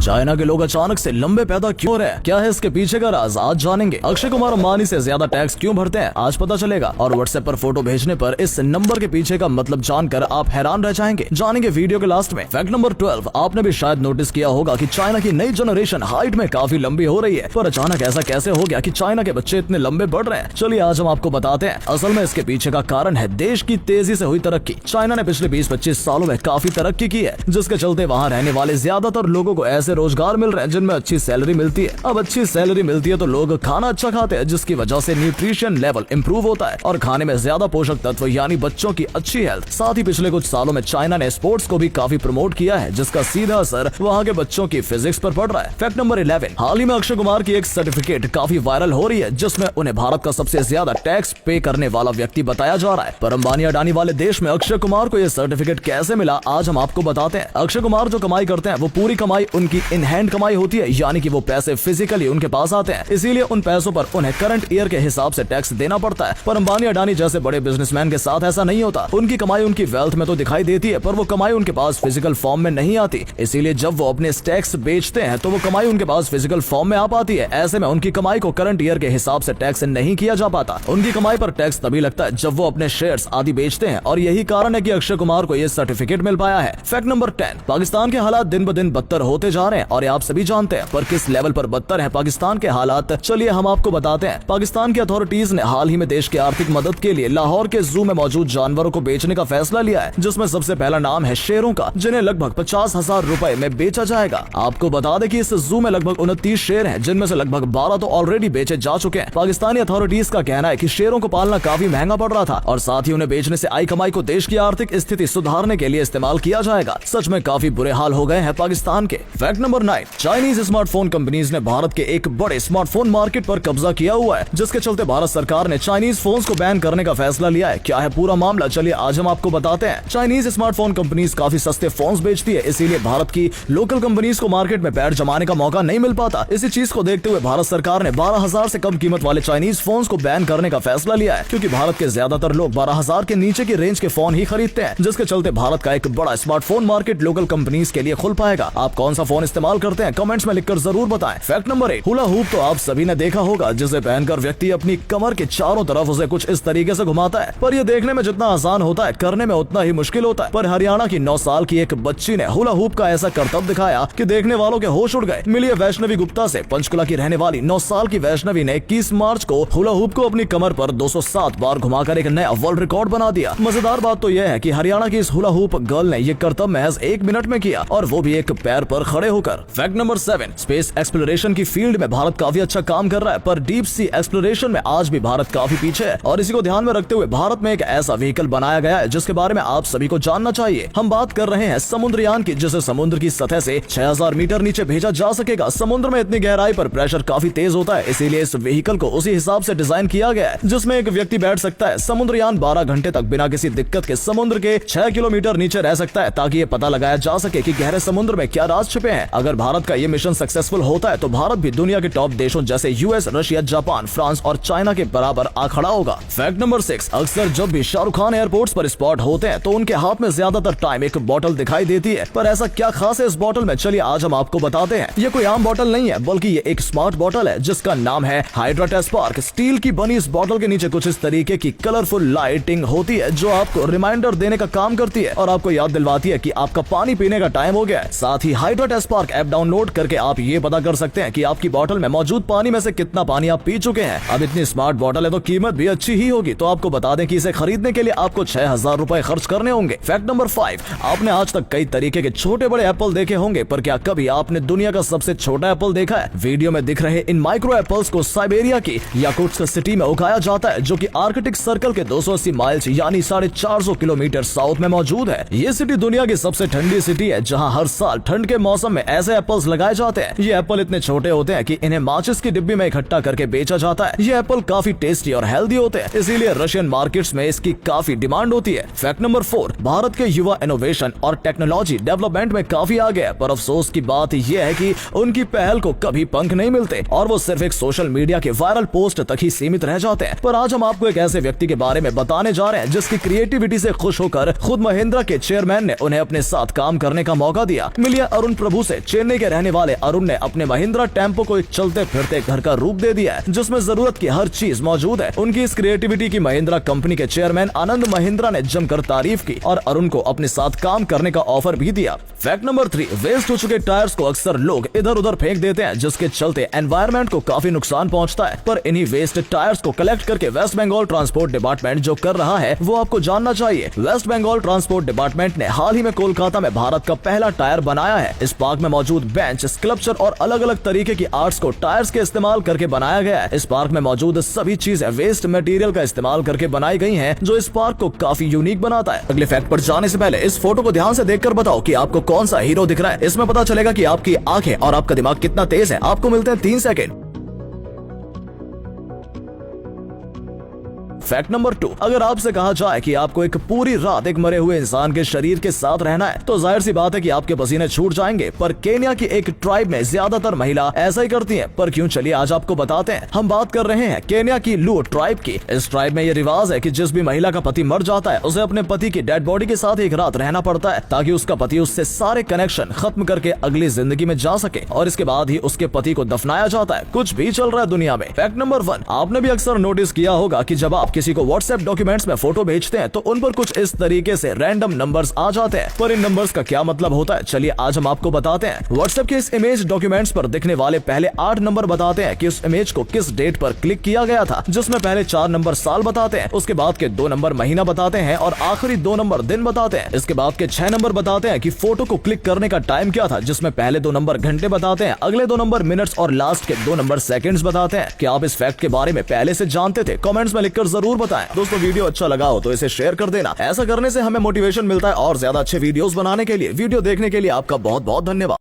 China के लोग अचानक से लंबे पैदा क्यों हो रहे हैं? क्या है इसके पीछे का राज? आज जानेंगे। अक्षय कुमार अंबानी से ज्यादा टैक्स क्यों भरते हैं? आज पता चलेगा। और व्हाट्सएप पर फोटो भेजने पर इस नंबर के पीछे का मतलब जानकर आप हैरान रह जाएंगे। जानेंगे वीडियो के लास्ट में। फैक्ट नंबर 12, आपने भी शायद नोटिस किया होगा कि चाइना की नई जनरेशन हाइट में काफी लंबी हो रही है। पर अचानक ऐसा कैसे हो गया कि चाइना के बच्चे इतने लंबे बढ़ रहे हैं? चलिए आज हम आपको बताते हैं। असल में इसके पीछे का कारण है देश की तेजी से हुई तरक्की। चाइना ने पिछले 20-25 सालों में काफी तरक्की की है, जिसके चलते वहाँ रहने वाले ज्यादातर लोगों को ऐसे रोजगार मिल रहे हैं जिनमें अच्छी सैलरी मिलती है। अब अच्छी सैलरी मिलती है तो लोग खाना अच्छा खाते हैं, जिसकी वजह से न्यूट्रिशन लेवल इंप्रूव होता है और खाने में ज्यादा पोषक तत्व यानी बच्चों की अच्छी हेल्थ। साथ ही पिछले कुछ सालों में चाइना ने स्पोर्ट्स को भी काफी प्रमोट किया है, जिसका सीधा असर वहाँ के बच्चों की फिजिक्स पर पड़ रहा है। फैक्ट नंबर 11, हाल ही में अक्षय कुमार की एक सर्टिफिकेट काफी वायरल हो रही है, जिसमें उन्हें भारत का सबसे ज्यादा टैक्स पे करने वाला व्यक्ति बताया जा रहा है। पर अंबानी अडानी वाले देश में अक्षय कुमार को यह सर्टिफिकेट कैसे मिला, आज हम आपको बताते हैं। अक्षय कुमार जो कमाई करते हैं वो पूरी कमाई उनकी इन हैंड कमाई होती है, यानी कि वो पैसे फिजिकली उनके पास आते हैं, इसीलिए उन पैसों पर उन्हें करंट ईयर के हिसाब से टैक्स देना पड़ता है। पर अंबानी अडानी जैसे बड़े बिजनेसमैन के साथ ऐसा नहीं होता। उनकी कमाई उनकी वेल्थ में तो दिखाई देती है, पर वो कमाई उनके पास फिजिकल फॉर्म में नहीं आती। इसीलिए जब वो अपने टैक्स बेचते हैं तो वो कमाई उनके पास फिजिकल फॉर्म में आ पाती है। ऐसे में उनकी कमाई को करंट ईयर के हिसाब से टैक्स नहीं किया जा पाता। उनकी कमाई पर टैक्स तभी लगता है जब वो अपने शेयर्स आदि बेचते हैं, और यही कारण है कि अक्षय कुमार को यह सर्टिफिकेट मिल पाया है। फैक्ट नंबर 10, पाकिस्तान के हालात दिन ब दिन बदतर होते जा रहे हैं और आप सभी जानते हैं, पर किस लेवल पर बदतर है पाकिस्तान के हालात, चलिए हम आपको बताते हैं। पाकिस्तान की अथॉरिटीज ने हाल ही में देश की आर्थिक मदद के लिए लाहौर के जू में मौजूद जानवरों को बेचने का फैसला लिया है, जिसमें सबसे पहला नाम है शेरों का, जिन्हें लगभग 50,000 रुपए में बेचा जाएगा। आपको बता दें कि इस जू में लगभग 29 शेर हैं, जिनमें से लगभग 12 तो ऑलरेडी बेचे जा चुके हैं। पाकिस्तानी अथॉरिटीज का कहना है कि शेरों को पालना काफी महंगा पड़ रहा था और साथ ही उन्हें बेचने से आई कमाई को देश की आर्थिक स्थिति सुधारने के लिए इस्तेमाल किया जाएगा। सच में काफी बुरे हाल हो गए हैं पाकिस्तान के। Fact number 9, Chinese smartphone companies ने भारत के एक बड़े स्मार्टफोन मार्केट पर कब्जा किया हुआ है, जिसके चलते भारत सरकार ने चाइनीज फोन्स को बैन करने का फैसला लिया है। क्या है पूरा मामला, चलिए आज हम आपको बताते हैं। चाइनीज स्मार्टफोन कंपनीज काफी सस्ते फोन्स बेचती है, इसीलिए भारत की लोकल कंपनीज को मार्केट में पैर जमाने का मौका नहीं मिल पाता। इसी चीज को देखते हुए भारत सरकार ने 12,000 से कम कीमत वाले चाइनीज फोन्स को बैन करने का फैसला लिया है, क्योंकि भारत के ज्यादातर लोग 12,000 के नीचे की रेंज के फोन ही खरीदते हैं, जिसके चलते भारत का एक बड़ा स्मार्टफोन मार्केट लोकल कंपनीज के लिए खुल पाएगा। आप कौन सा फोन इस्तेमाल करते हैं कमेंट्स में लिखकर जरूर बताएं। फैक्ट नंबर 1, हुला हूप तो आप सभी ने देखा होगा, जिसे पहनकर व्यक्ति अपनी कमर के चारों तरफ उसे कुछ इस तरीके से घुमाता है। पर यह देखने में जितना आसान होता है, करने में उतना ही मुश्किल होता है। पर हरियाणा की 9 साल की एक बच्ची ने हुला हूप का ऐसा करतब दिखाया कि देखने वालों के होश उड़ गए। मिलिए वैष्णवी गुप्ता से। पंचकुला की रहने वाली 9 साल की वैष्णवी ने 21 मार्च को हुला हूप को अपनी कमर पर 207 बार घुमाकर एक नया वर्ल्ड रिकॉर्ड बना दिया। मजेदार बात तो यह है कि हरियाणा की इस हुला हूप गर्ल ने यह करतब महज 1 मिनट में किया, और वो भी एक पैर पर खड़े होकर। फैक्ट नंबर 7, स्पेस एक्सप्लोरेशन की फील्ड में भारत काफी अच्छा काम कर रहा है, पर डीप सी एक्सप्लोरेशन में आज भी भारत काफी पीछे है। और इसी को ध्यान में रखते हुए भारत में एक ऐसा व्हीकल बनाया गया है जिसके बारे में आप सभी को जानना चाहिए। हम बात कर रहे हैं समुद्रयान की, जिसे समुद्र की सतह से 6,000 मीटर नीचे भेजा जा सकेगा। समुद्र में इतनी गहराई पर प्रेशर काफी तेज होता है, इसीलिए इस व्हीकल को उसी हिसाब से डिजाइन किया गया है जिसमें एक व्यक्ति बैठ सकता है। समुद्रयान 12 घंटे तक बिना किसी दिक्कत के समुद्र के 6 किलोमीटर नीचे रह सकता है, ताकि ये पता लगाया जा सके कि गहरे समुद्र में क्या राज छिपे हैं। अगर भारत का ये मिशन सक्सेसफुल होता है तो भारत भी दुनिया के टॉप देशों जैसे यूएस, रशिया, जापान, फ्रांस और चाइना के बराबर आ खड़ा होगा। फैक्ट नंबर 6, अक्सर जब भी शाहरुख खान एयरपोर्ट्स पर स्पॉट होते हैं तो उनके हाथ में ज्यादातर टाइम एक बोतल दिखाई देती है। पर ऐसा क्या खास है इस बोतल में, चलिए आज हम आपको बताते हैं। ये कोई आम बोतल नहीं है, बल्कि ये एक स्मार्ट बोतल है जिसका नाम है हाइड्रा स्पार्क। स्टील की बनी इस बोतल के नीचे कुछ इस तरीके की कलरफुल लाइटिंग होती है, जो आपको रिमाइंडर देने का काम करती है और आपको याद दिलवाती है कि आपका पानी पीने का टाइम हो गया है। साथ ही हाइड्रा स्पार्क ऐप डाउनलोड करके आप ये पता कर सकते हैं कि आपकी बोतल में मौजूद पानी में से कितना पानी आप पी चुके हैं। अब इतनी स्मार्ट बोतल है तो कीमत भी अच्छी ही होगी, तो आपको बता दें कि इसे खरीदने के लिए आपको 6,000 रुपए खर्च करने होंगे। फैक्ट नंबर 5, आपने आज तक कई तरीके के छोटे बड़े एप्पल देखे होंगे, पर क्या कभी आपने दुनिया का सबसे छोटा एप्पल देखा है? वीडियो में दिख रहे इन माइक्रो एप्पल्स को साइबेरिया की याकुत्स्क सिटी में उगाया जाता है, जो कि आर्कटिक सर्कल के 280 माइल्स यानी 450 किलोमीटर साउथ में मौजूद है। ये सिटी दुनिया की सबसे ठंडी सिटी है, जहां हर साल ठंड के मौसम में ऐसे एप्पल्स लगाए जाते हैं। ये एप्पल इतने छोटे होते हैं कि इन्हें माचिस की डिब्बी में इकट्ठा करके बेचा जाता है। ये एप्पल काफी टेस्टी और हेल्दी होते हैं, इसीलिए रशियन मार्केट्स में इसकी काफी डिमांड होती है। फैक्ट नंबर 4, भारत के युवा इनोवेशन और टेक्नोलॉजी डेवलपमेंट में काफी आगे है, पर अफसोस की बात यह है कि उनकी पहल को कभी पंख नहीं मिलते और वो सिर्फ एक सोशल मीडिया के वायरल पोस्ट तक ही सीमित रह जाते हैं। पर आज हम आपको एक ऐसे व्यक्ति के बारे में बताने जा रहे हैं जिसकी क्रिएटिविटी से खुश होकर खुद महिंद्रा के चेयरमैन ने उन्हें अपने साथ काम करने का मौका दिया। मिलिए अरुण प्रभु से, देखिए, चेन्नई के रहने वाले अरुण ने अपने महिंद्रा टेम्पो को एक चलते फिरते घर का रूप दे दिया है, जिसमें जरूरत की हर चीज मौजूद है। उनकी इस क्रिएटिविटी की महिंद्रा कंपनी के चेयरमैन आनंद महिंद्रा ने जमकर तारीफ की और अरुण को अपने साथ काम करने का ऑफर भी दिया। फैक्ट नंबर 3, वेस्ट हो चुके टायर्स को अक्सर लोग इधर उधर फेंक देते हैं, जिसके चलते एनवायरनमेंट को काफी नुकसान पहुंचता है। पर इन्हीं वेस्ट टायर्स को कलेक्ट करके वेस्ट बंगाल ट्रांसपोर्ट डिपार्टमेंट जो कर रहा है वो आपको जानना चाहिए। वेस्ट बंगाल ट्रांसपोर्ट डिपार्टमेंट ने हाल ही में कोलकाता में भारत का पहला टायर बनाया है। इस पार्क में मौजूद बेंच, स्कल्पचर और अलग अलग तरीके की आर्ट्स को टायर्स के इस्तेमाल करके बनाया गया है। इस पार्क में मौजूद सभी चीजें वेस्ट मटेरियल का इस्तेमाल करके बनाई गई हैं, जो इस पार्क को काफी यूनिक बनाता है। अगले फैक्ट पर जाने से पहले इस फोटो को ध्यान से देखकर बताओ कि आपको कौन सा हीरो दिख रहा है। इसमें पता चलेगा कि आपकी आंखें और आपका दिमाग कितना तेज है। आपको मिलते हैं 3 सेकंड। फैक्ट नंबर 2, अगर आपसे कहा जाए कि आपको एक पूरी रात एक मरे हुए इंसान के शरीर के साथ रहना है तो जाहिर सी बात है कि आपके पसीने छूट जाएंगे। पर केन्या की एक ट्राइब में ज्यादातर महिला ऐसा ही करती हैं। पर क्यों, चलिए आज आपको बताते हैं। हम बात कर रहे हैं केन्या की लू ट्राइब की। इस ट्राइब में ये रिवाज है कि जिस भी महिला का पति मर जाता है उसे अपने पति की डेड बॉडी के साथ एक रात रहना पड़ता है, ताकि उसका पति उससे सारे कनेक्शन खत्म करके अगली जिंदगी में जा सके, और इसके बाद ही उसके पति को दफनाया जाता है। कुछ भी चल रहा है दुनिया में। फैक्ट नंबर 1, आपने भी अक्सर नोटिस किया होगा कि जब आप किसी को व्हाट्सएप डॉक्यूमेंट्स में फोटो भेजते हैं तो उन पर कुछ इस तरीके से रैंडम नंबर्स आ जाते हैं। पर इन नंबर्स का क्या मतलब होता है, चलिए आज हम आपको बताते हैं। व्हाट्सएप के इस इमेज डॉक्यूमेंट्स पर दिखने वाले पहले 8 नंबर बताते हैं कि उस इमेज को किस डेट पर क्लिक किया गया था, जिसमें पहले 4 नंबर साल बताते हैं, उसके बाद के 2 नंबर महीना बताते हैं और आखिरी 2 नंबर दिन बताते हैं। इसके बाद के 6 नंबर बताते हैं कि फोटो को क्लिक करने का टाइम क्या था, जिसमें पहले 2 नंबर घंटे बताते हैं, अगले 2 नंबर मिनट्स और लास्ट के 2 नंबर सेकंड्स बताते हैं। क्या आप इस फैक्ट के बारे में पहले से जानते थे? कमेंट्स में लिखकर जरूर बताएं। दोस्तों, वीडियो अच्छा लगा हो तो इसे शेयर कर देना। ऐसा करने से हमें मोटिवेशन मिलता है और ज्यादा अच्छे वीडियोस बनाने के लिए। वीडियो देखने के लिए आपका बहुत बहुत धन्यवाद।